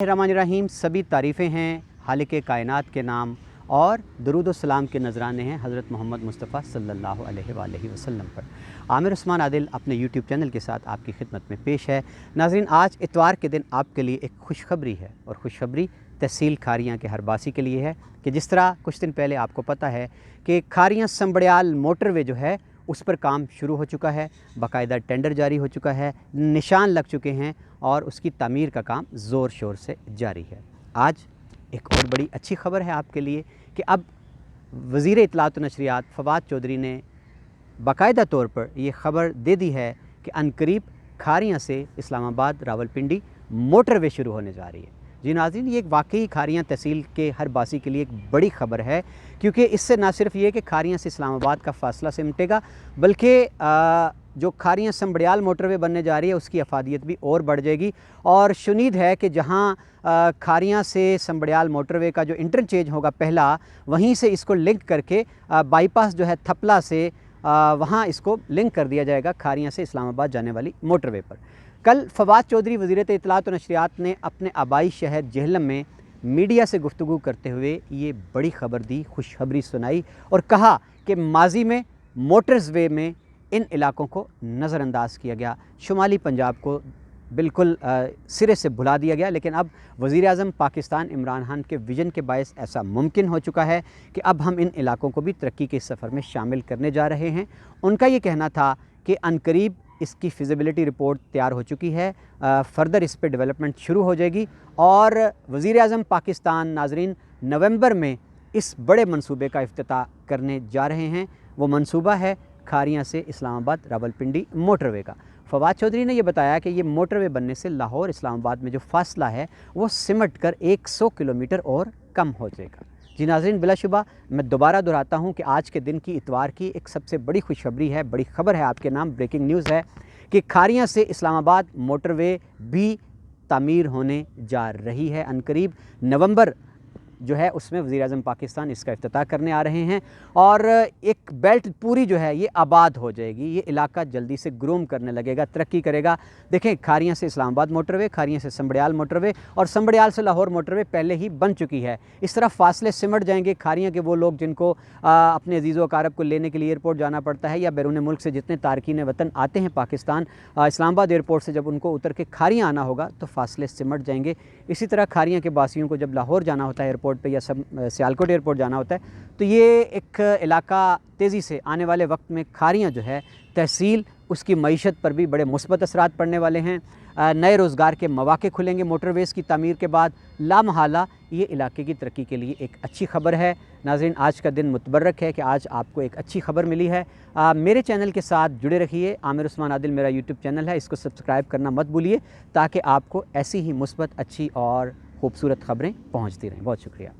रहमानिर्रहीम। सभी तारीफ़ें हैं खालिक़े कायनात के नाम और दरूद व सलाम के नजराने हैं हज़रत मोहम्मद मुस्तफ़ा सल्लल्लाहु अलैहि वसल्लम पर। आमिर उस्मान आदिल अपने यूट्यूब चैनल के साथ आपकी खिदमत में पेश है। नाज़रीन, आज इतवार के दिन आपके लिए एक खुशखबरी है और खुशखबरी तहसील खारियाँ के हरबासी के लिए है कि जिस तरह कुछ दिन पहले आपको पता है कि खारियाँ संबड़ियाल मोटरवे जो है उस पर काम शुरू हो चुका है, बाकायदा टेंडर जारी हो चुका है, निशान लग चुके हैं और उसकी तामीर का काम ज़ोर शोर से जारी है। आज एक और बड़ी अच्छी ख़बर है आपके लिए कि अब वज़ीर इत्तलात व नशरियात फवाद चौधरी ने बाकायदा तौर पर ये ख़बर दे दी है कि अनकरीब खारियाँ से इस्लामाबाद रावलपिंडी मोटरवे शुरू होने जा रही है। जी नाज़रीन, ये एक वाकई खारियाँ तहसील के हर बासी के लिए एक बड़ी ख़बर है, क्योंकि इससे ना सिर्फ ये कि खारियाँ से इस्लामाबाद का फ़ासला सिमटेगा, बल्कि जो खारियाँ संबड़ियाल मोटरवे बनने जा रही है उसकी अफादियत भी और बढ़ जाएगी। और शुनीद है कि जहाँ खारियाँ से संबड़ियाल मोटरवे का जो इंटरचेंज होगा पहला, वहीं से इसको लिंक करके बाईपास जो है थपला से वहाँ इसको लिंक कर दिया जाएगा खारियाँ से इस्लामाबाद जाने वाली मोटरवे पर। कल फवाद चौधरी वज़ीर इत्तलात व नशरियात ने अपने आबाई शहर जेहलम में मीडिया से गुफ्तगू करते हुए ये बड़ी ख़बर दी, खुशखबरी सुनाई और कहा कि माजी में मोटर्स वे में इन इलाकों को नज़रअंदाज किया गया, शुमाली पंजाब को बिल्कुल सिरे से भुला दिया गया। लेकिन अब वज़ीर-ए-आज़म पाकिस्तान इमरान खान के विज़न के बायस ऐसा मुमकिन हो चुका है कि अब हम इन इलाकों को भी तरक्की के सफ़र में शामिल करने जा रहे हैं। उनका ये कहना था कि अनकरीब इसकी फ़िज़िबिलिटी रिपोर्ट तैयार हो चुकी है, फ़र्दर इस पर डेवलपमेंट शुरू हो जाएगी और वज़ीर-ए-आज़म पाकिस्तान नाज़रीन नवंबर में इस बड़े मंसूबे का इफ्तिताह करने जा रहे हैं। वो मंसूबा है खारियाँ से इस्लामाबाद रावलपिंडी मोटरवे का। फवाद चौधरी ने यह बताया कि ये मोटरवे बनने से लाहौर इस्लामाबाद में जो फ़ासला है वो सिमट कर 100 किलोमीटर और कम हो जाएगा। जी नाज़रीन, बिलाशुबा मैं दोबारा दोहराता हूँ कि आज के दिन की इतवार की एक सबसे बड़ी खुशखबरी है, बड़ी ख़बर है आपके नाम, ब्रेकिंग न्यूज़ है कि खारियाँ से इस्लामाबाद मोटरवे भी तामीर होने जा रही है। अनकरीब नवंबर जो है उसमें वज़ीर-ए-आज़म पाकिस्तान इसका इफ्तिताह करने आ रहे हैं और एक बेल्ट पूरी जो है ये आबाद हो जाएगी, ये इलाका जल्दी से ग्रूम करने लगेगा, तरक्की करेगा। देखें, खारियाँ से इस्लामाबाद मोटरवे, खारियाँ से संबड़ियाल मोटरवे और संबड़ियाल से लाहौर मोटरवे पहले ही बन चुकी है। इस तरह फासले सिमट जाएंगे। खारियाँ के वो लोग जिनको अपने अजीज़ व अकारब को लेने के लिए एयरपोर्ट जाना पड़ता है या बैरून मुल्क से जितने तारकीन वतन आते हैं पाकिस्तान, इस्लामाबाद एयरपोर्ट से जब उनको उतर के खारियाँ आना होगा तो फासले सिमट जाएंगे। इसी तरह खारियाँ के बासियों को जब लाहौर जाना होता है एयरपोर्ट पे या सियालकोट एयरपोर्ट जाना होता है तो ये एक इलाका तेज़ी से आने वाले वक्त में खारियाँ जो है तहसील, उसकी मईशत पर भी बड़े मुस्बत असरात पड़ने वाले हैं। नए रोज़गार के मौक़े खुलेंगे मोटरवेज़ की तामीर के बाद। लामहला ये इलाके की तरक्की के लिए एक अच्छी ख़बर है। नाज़रीन, आज का दिन मुतबर्रक है कि आज आपको एक अच्छी ख़बर मिली है। मेरे चैनल के साथ जुड़े रहिए। आमिर उस्मान आदिल मेरा यूट्यूब चैनल है, इसको सब्सक्राइब करना मत भूलिए ताकि आपको ऐसी ही मुस्बत, अच्छी और खूबसूरत ख़बरें पहुँचती रहें। बहुत शुक्रिया।